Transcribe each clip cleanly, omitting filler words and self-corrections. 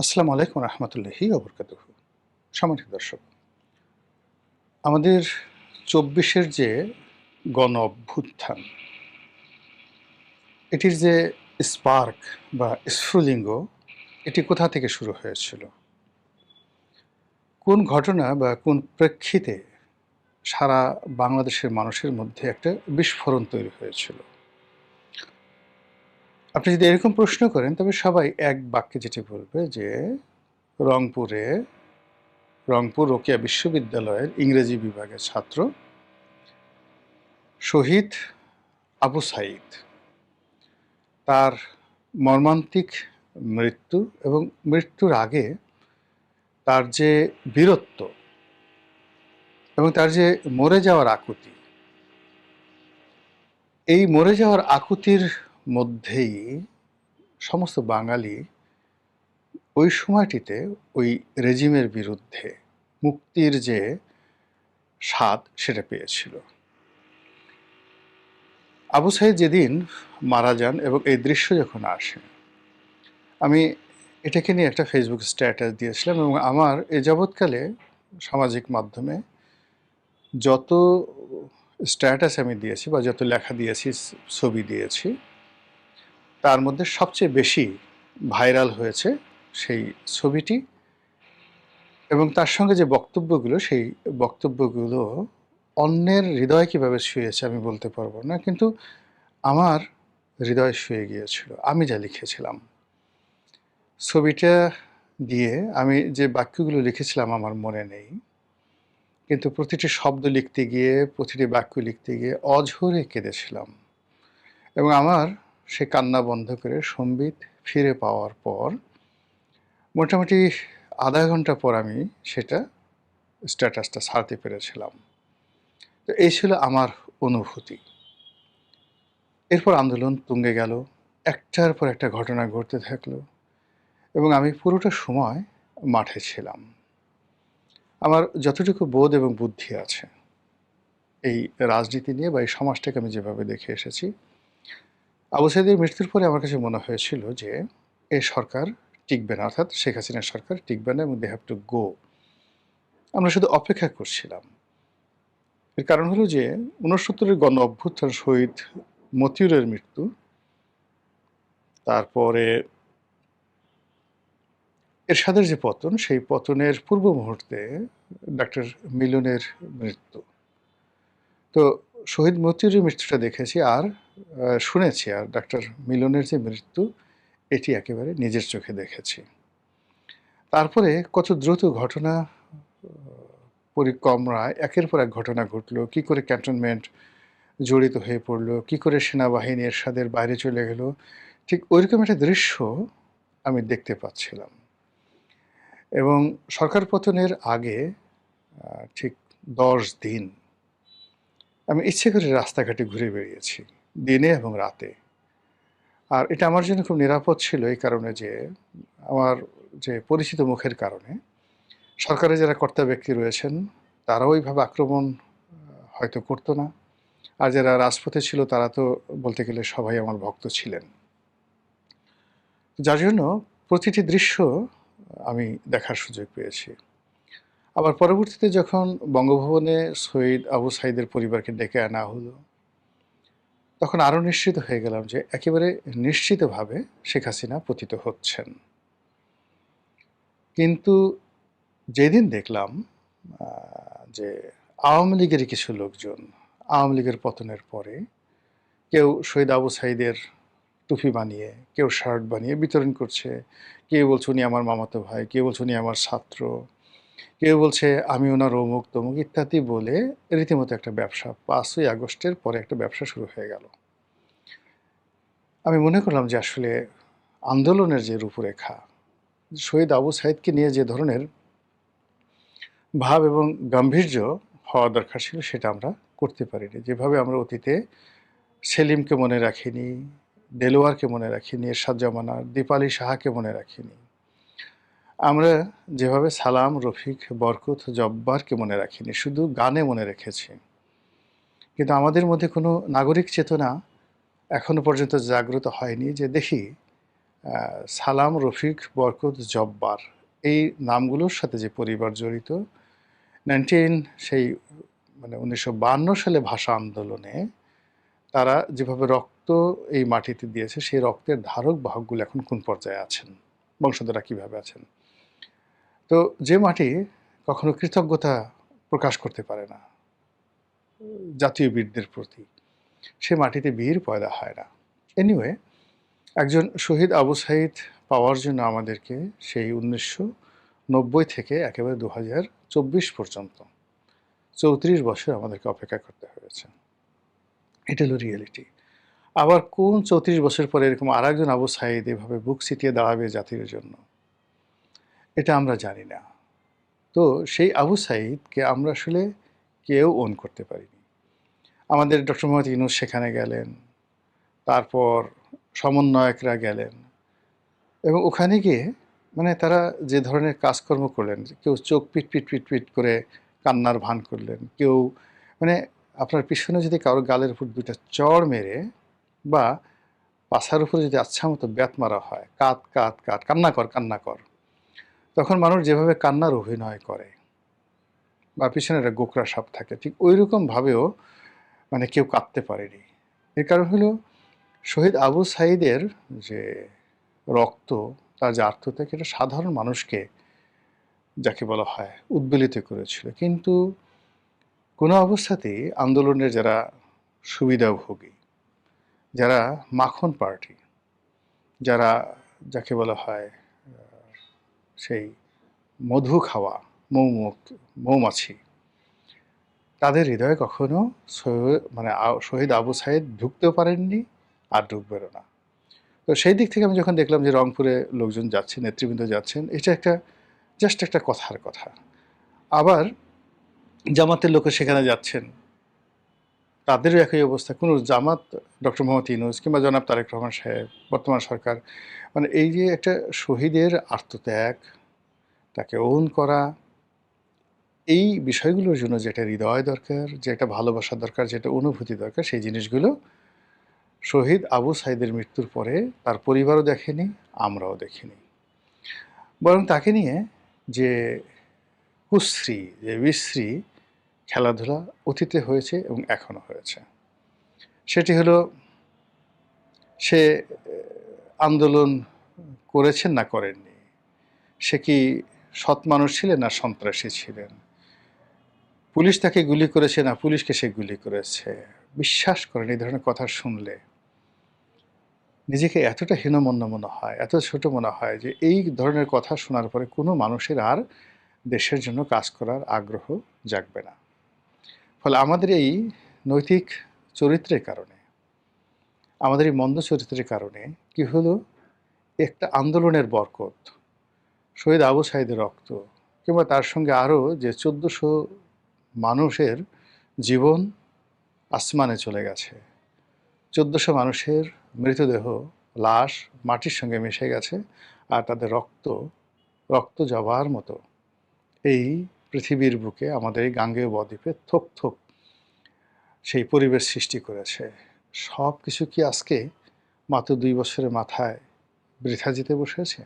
আসসালামু আলাইকুম রহমতুল্লাহি ওবরকাতুহু। সম্মানিত দর্শক, আমাদের ২৪-এর যে গণ অভ্যুত্থান, এটির যে স্পার্ক বা স্ফুলিঙ্গ, এটি কোথা থেকে শুরু হয়েছিল? কোন ঘটনা বা কোন প্রেক্ষিতে সারা বাংলাদেশের মানুষের মধ্যে একটা বিস্ফোরণ তৈরি হয়েছিল? আপনি যদি এরকম প্রশ্ন করেন, তবে সবাই এক বাক্যে যেটি বলবে যে রংপুরে, রংপুর রোকেয়া বিশ্ববিদ্যালয়ের ইংরেজি বিভাগের ছাত্র শহীদ আবু সাঈদ, তার মর্মান্তিক মৃত্যু এবং মৃত্যুর আগে তার যে বীরত্ব এবং তার যে মরে যাওয়ার আকুতি, এই মরে যাওয়ার আকুতির মধ্যেই সমস্ত বাঙালি ওই সময়টিতে ওই রেজিমের বিরুদ্ধে মুক্তির যে স্বাদ সেটা পেয়েছিল। আবু সাঈদ যেদিন মারা যান এবং এই দৃশ্য যখন আসে, আমি এটাকে নিয়ে একটা ফেসবুক স্ট্যাটাস দিয়েছিলাম এবং আমার এ যাবৎকালে সামাজিক মাধ্যমে যত স্ট্যাটাস আমি দিয়েছি বা যত লেখা দিয়েছি, ছবি দিয়েছি, তার মধ্যে সবচেয়ে বেশি ভাইরাল হয়েছে সেই ছবিটি এবং তার সঙ্গে যে বক্তব্যগুলো, সেই বক্তব্যগুলো অন্যের হৃদয় কীভাবে ছুঁয়েছে আমি বলতে পারবো না, কিন্তু আমার হৃদয় ছুঁয়ে গিয়েছিল আমি যা লিখেছিলাম। ছবিটা দিয়ে আমি যে বাক্যগুলো লিখেছিলাম আমার মনে নেই, কিন্তু প্রতিটি শব্দ লিখতে গিয়ে, প্রতিটি বাক্য লিখতে গিয়ে অঝরে কেঁদেছিলাম এবং আমার সে কান্না বন্ধ করে সম্বিত ফিরে পাওয়ার পর মোটামুটি আধা ঘন্টা পর আমি সেটা স্ট্যাটাসটা ছাড়তে পেরেছিলাম। তো এই ছিল আমার অনুভূতি। এরপর আন্দোলন তুঙ্গে গেল, একটার পর একটা ঘটনা ঘটতে থাকলো এবং আমি পুরোটা সময় মাঠে ছিলাম। আমার যতটুকু বোধ এবং বুদ্ধি আছে এই রাজনীতি নিয়ে বা এই সমাজটাকে আমি যেভাবে দেখে এসেছি, আবু সাঈদের মৃত্যুর পরে আমার কাছে মনে হয়েছিল যে এ সরকার টিকবে না, অর্থাৎ শেখ হাসিনার সরকার টিকবে না এবং দে হ্যাভ টু গো। আমরা শুধু অপেক্ষা করছিলাম। এর কারণ হলো যে ৬৯-এর গণ অভ্যুত্থান, শহীদ মতিউরের মৃত্যু, তারপরে এরশাদের যে পতন, সেই পতনের পূর্ব মুহূর্তে ডাক্তার মিলনের মৃত্যু। তো শহীদ মতিউরের মৃত্যুটা দেখেছি আর শুনেছি, আর ডাক্তার মিলনের যে মৃত্যু, এটি একেবারে নিজের চোখে দেখেছি। তারপরে কত দ্রুত ঘটনা পরিক্রমায় একের পর এক ঘটনা ঘটলো, কী করে ক্যান্টনমেন্ট জড়িত হয়ে পড়লো, কী করে সেনাবাহিনী এরশাদের বাইরে চলে গেল, ঠিক ওইরকম একটা দৃশ্য আমি দেখতে পাচ্ছিলাম। এবং সরকার পতনের আগে ঠিক ১০ দিন আমি ইচ্ছে করে রাস্তাঘাটে ঘুরে বেরিয়েছি, দিনে এবং রাতে। আর এটা আমার জন্য খুব নিরাপদ ছিল এই কারণে যে আমার যে পরিচিত মুখের কারণে সরকারে যারা কর্তা ব্যক্তি রয়েছেন তারাও ওইভাবে আক্রমণ হয়তো করতো না। আর যারা রাজপথে ছিল তারা তো বলতে গেলে সবাই আমার ভক্ত ছিলেন। যার জন্য প্রতিটি দৃশ্য আমি দেখার সুযোগ পেয়েছি। আবার পরবর্তীতে যখন বঙ্গভবনে শহীদ আবু সাঈদের পরিবারকে ডেকে আনা হলো, তখন আরও নিশ্চিত হয়ে গেলাম যে একেবারে নিশ্চিতভাবে শেখ হাসিনা পতিত হচ্ছেন। কিন্তু যেদিন দেখলাম যে আওয়ামী লীগেরই কিছু লোকজন আওয়ামী লীগের পতনের পরে কেউ শহীদ আবু সাঈদের টুপি বানিয়ে, কেউ শার্ট বানিয়ে বিতরণ করছে, কেউ বলছে উনি আমার মামাতো ভাই, কেউ বলছে উনি আমার ছাত্র, কেউ বলছে আমি ওনার অমুক তমুক ইত্যাদি বলে রীতিমতো একটা ব্যবসা ৫ই আগস্টের পরে একটা ব্যবসা শুরু হয়ে গেল। আমি মনে করলাম যে আসলে আন্দোলনের যে রূপরেখা, শহীদ আবু সাঈদকে নিয়ে যে ধরনের ভাব এবং গাম্ভীর্য হওয়া দরকার ছিল সেটা আমরা করতে পারিনি। যেভাবে আমরা অতীতে সেলিমকে মনে রাখিনি, দেলোয়ারকে মনে রাখিনি, এরশাদ জামানার, দীপালি সাহাকে মনে রাখিনি, আমরা যেভাবে সালাম, রফিক, বরকত, জব্বারকে মনে রাখিনি, শুধু গানে মনে রেখেছি। কিন্তু আমাদের মধ্যে কোনো নাগরিক চেতনা এখনো পর্যন্ত জাগ্রত হয়নি যে দেখি সালাম, রফিক, বরকত, জব্বার এই নামগুলোর সাথে যে পরিবার জড়িত 19 সেই মানে 1952 সালে ভাষা আন্দোলনে তারা যেভাবে রক্ত এই মাটিতে দিয়েছে সেই রক্তের ধারক বাহকগুলো এখন কোন পর্যায়ে আছেন, বংশধররা কিভাবে আছেন। তো যে মাটি কখনো কৃতজ্ঞতা প্রকাশ করতে পারে না জাতীয় বীরদের প্রতি, সে মাটিতে বীর পয়দা হয় না। এনিওয়ে, একজন শহীদ আবু সাঈদ পাওয়ার জন্য আমাদেরকে সেই 1990 থেকে একেবারে 2024 পর্যন্ত 34 বছর আমাদেরকে অপেক্ষা করতে হয়েছে। এটা হলো রিয়েলিটি। আবার কোন 34 বছর পরে এরকম আরেকজন আবু সাঈদ এভাবে বুক চিতিয়ে দাঁড়াবে জাতির জন্য, এটা আমরা জানি না। তো সেই আবু সাঈদকে আমরা আসলে কেউ ওন করতে পারিনি। আমাদের ডক্টর মোহাম্মদ ইউনূস সেখানে গেলেন, তারপর সমন্বয়করা গেলেন এবং ওখানে গিয়ে মানে তারা যে ধরনের কাজকর্ম করলেন, কেউ চোখ পিট পিট পিট পিট করে কান্নার ভান করলেন, কেউ মানে আপনার পিছনে যদি কারোর গালের উপর দুইটা চড় মেরে বা পাছার উপরে যদি আচ্ছা মতো ব্যাত মারা হয়, কাঁদ কাঁদ কাঁদ, কান্না কর কান্না কর, তখন মানুষ যেভাবে কান্নার অভিনয় করে বা পিছনে একটা গোকরা সাপ থাকে, ঠিক ওই রকমভাবেও মানে কেউ কাঁদতে পারেনি। এর কারণ হলো শহীদ আবু সাঈদের যে রক্ত, তার যে আত্মত্যাগ, এটা সাধারণ মানুষকে যাকে বলা হয় উদ্বেলিত করেছিল। কিন্তু কোনো অবস্থাতেই আন্দোলনের যারা সুবিধাভোগী, যারা মাখন পার্টি, যারা যাকে বলা হয় সেই মধু খাওয়া মৌমাছি, তাদের হৃদয়ে কখনো মানে শহীদ আবু সাঈদ ঢুকতেও পারেননি আর ঢুকবেনও না। তো সেই দিক থেকে আমি যখন দেখলাম যে রংপুরে লোকজন যাচ্ছেন, নেতৃবৃন্দ যাচ্ছেন, এটা একটা জাস্ট একটা কথার কথা। আবার জামাতের লোকে সেখানে যাচ্ছেন, তাদেরও একই অবস্থা। কোনো জামাত ডক্টর মোহাম্মদ ইউনূস কিংবা জনাব তারেক রহমান সাহেব, বর্তমান সরকার, মানে এই যে একটা শহীদের আত্মত্যাগ, তাকে ওন করা, এই বিষয়গুলোর জন্য যেটা হৃদয় দরকার, যে একটা ভালোবাসা দরকার, যেটা অনুভূতি দরকার, সেই জিনিসগুলো শহীদ আবু সাঈদের মৃত্যুর পরে তার পরিবারও দেখেনি, আমরাও দেখিনি। বরং তাকে নিয়ে যে কুশ্রী, যে বিশ্রী খেলাধুলা অতীতে হয়েছে এবং এখনো হয়েছে, সেটি হলো সে আন্দোলন করেছেন না করেননি, সে কি সৎ মানুষ ছিলেন না সন্ত্রাসী ছিলেন, পুলিশ তাকে গুলি করেছে না পুলিশকে সে গুলি করেছে, বিশ্বাস করেন এই ধরনের কথা শুনলে নিজেকে এতটা হীনমন্য মনে হয়, এত ছোট মনে হয় যে এই ধরনের কথা শোনার পরে কোনো মানুষের আর দেশের জন্য কাজ করার আগ্রহ জাগবে না। ফলে আমাদের এই নৈতিক চরিত্রের কারণে, আমাদের এই মন্দ চরিত্রের কারণে কি হলো, একটা আন্দোলনের বরকত, শহীদ আবু সাঈদের রক্ত, কিংবা তার সঙ্গে আরও যে 1400 মানুষের জীবন আসমানে চলে গেছে, 1400 মানুষের মৃতদেহ, লাশ মাটির সঙ্গে মিশে গেছে, আর তাদের রক্ত জবার মতো এই পৃথিবীর বুকে, আমাদের এই গাঙ্গেয় বদ্বীপে থোক থোক সেই পরিবেশ সৃষ্টি করেছে। সব কিছু কি আজকে মাত্র 2 বছরের মাথায় বৃথা যেতে বসেছে?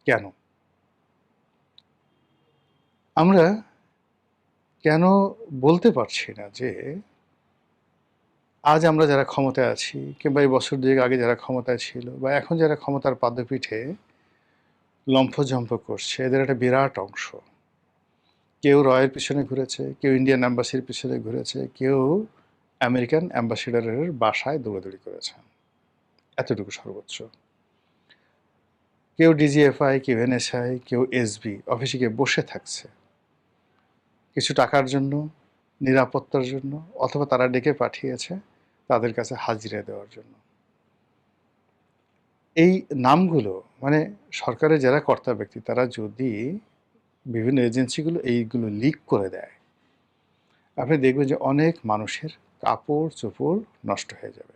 কেন? আমরা কেন বলতে পারছি না যে আজ আমরা যারা ক্ষমতায় আছি, কিংবা এই বছর 2 আগে যারা ক্ষমতায় ছিল, বা এখন যারা ক্ষমতার পাদপীঠে লম্ফঝম্প করছে, এদের একটা বিরাট অংশ, কেউ রয়ের পিছনে ঘুরেছে, কেউ ইন্ডিয়ান অ্যাম্বাসির পিছনে ঘুরেছে, কেউ আমেরিকান অ্যাম্বাসেডরের বাসায় দৌড়াদৌড়ি করেছে, এতটুকু সর্বোচ্চ। কেউ ডিজিএফআই, কেউ এনএসআই, কেউ এসবি অফিসে গিয়ে বসে থাকছে কিছু টাকার জন্য, নিরাপত্তার জন্য, অথবা তারা ডেকে পাঠিয়েছে তাদের কাছে হাজিরা দেওয়ার জন্য। এই নামগুলো মানে সরকারের যারা কর্তা ব্যক্তি, তারা যদি বিভিন্ন এজেন্সিগুলো এইগুলো লিক করে দেয়, আপনি দেখবেন যে অনেক মানুষের কাপড় চোপড় নষ্ট হয়ে যাবে।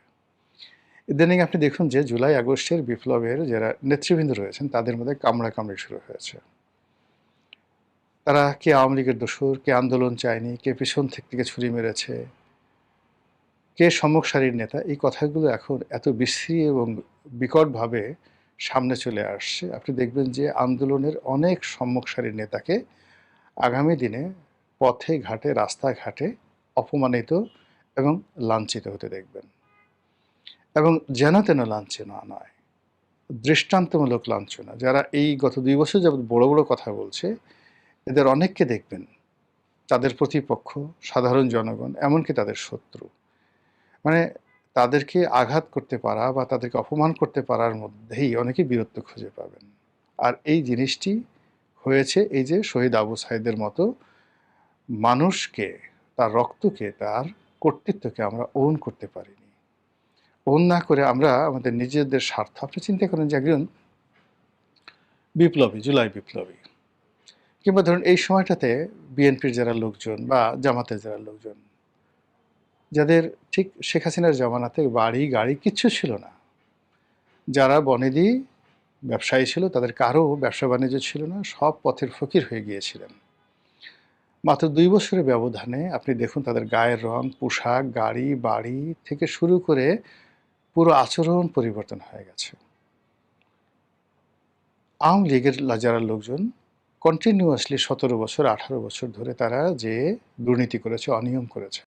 ইদানিং আপনি দেখুন যে জুলাই আগস্টের বিপ্লবের যারা নেতৃবৃন্দ রয়েছেন, তাদের মধ্যে কামড়াকামড়ি শুরু হয়েছে। তারা কে আওয়ামী লীগের দোসর, কে আন্দোলন চায়নি, কে পিছন থেকে ছুরি মেরেছে, কে সম্মুখ সারির নেতা, এই কথাগুলো এখন এত বিশ্রী এবং বিকটভাবে সামনে চলে আসছে। আপনি দেখবেন যে আন্দোলনের অনেক সম্মুখ সারির নেতাকে আগামী দিনে পথে ঘাটে রাস্তাঘাটে অপমানিত এবং লাঞ্ছিত হতে দেখবেন। এবং যেন তেন লাঞ্ছনা নয়, দৃষ্টান্তমূলক লাঞ্ছনা। যারা এই গত ২ বছর যাবৎ বড়, বড় কথা বলছে, এদের অনেককে দেখবেন তাদের প্রতিপক্ষ, সাধারণ জনগণ, এমনকি তাদের শত্রু। মানে তাদেরকে আঘাত করতে পারা বা তাদেরকে অপমান করতে পারার মধ্যেই অনেকে বীরত্ব খুঁজে পাবেন। আর এই জিনিসটি হয়েছে এই যে শহীদ আবু সাঈদের মতো মানুষকে, তার রক্তকে, তার কর্তৃত্বকে আমরা ওন করতে পারিনি। ওন না করে আমরা আমাদের নিজেদের স্বার্থ, আপনি চিন্তা করেন যে একজন বিপ্লবী, জুলাই বিপ্লবী কিংবা ধরুন এই সময়টাতে বিএনপির যারা লোকজন বা জামাতের যারা লোকজন, যাদের ঠিক শেখ হাসিনার জামানাতে বাড়ি গাড়ি কিচ্ছু ছিল না, যারা বনেদি ব্যবসায়ী ছিল, তাদের কারো ব্যবসা বাণিজ্য ছিল না, সব পথের ফকির হয়ে গিয়েছিলেন। মাত্র ২ বছরের ব্যবধানে আপনি দেখুন তাদের গায়ের রং, পোশাক, গাড়ি, বাড়ি থেকে শুরু করে পুরো আচরণ পরিবর্তন হয়ে গেছে। আওয়ামী লীগের যারা লোকজন কন্টিনিউয়াসলি ১৭ বছর ১৮ বছর ধরে তারা যে দুর্নীতি করেছে, অনিয়ম করেছে,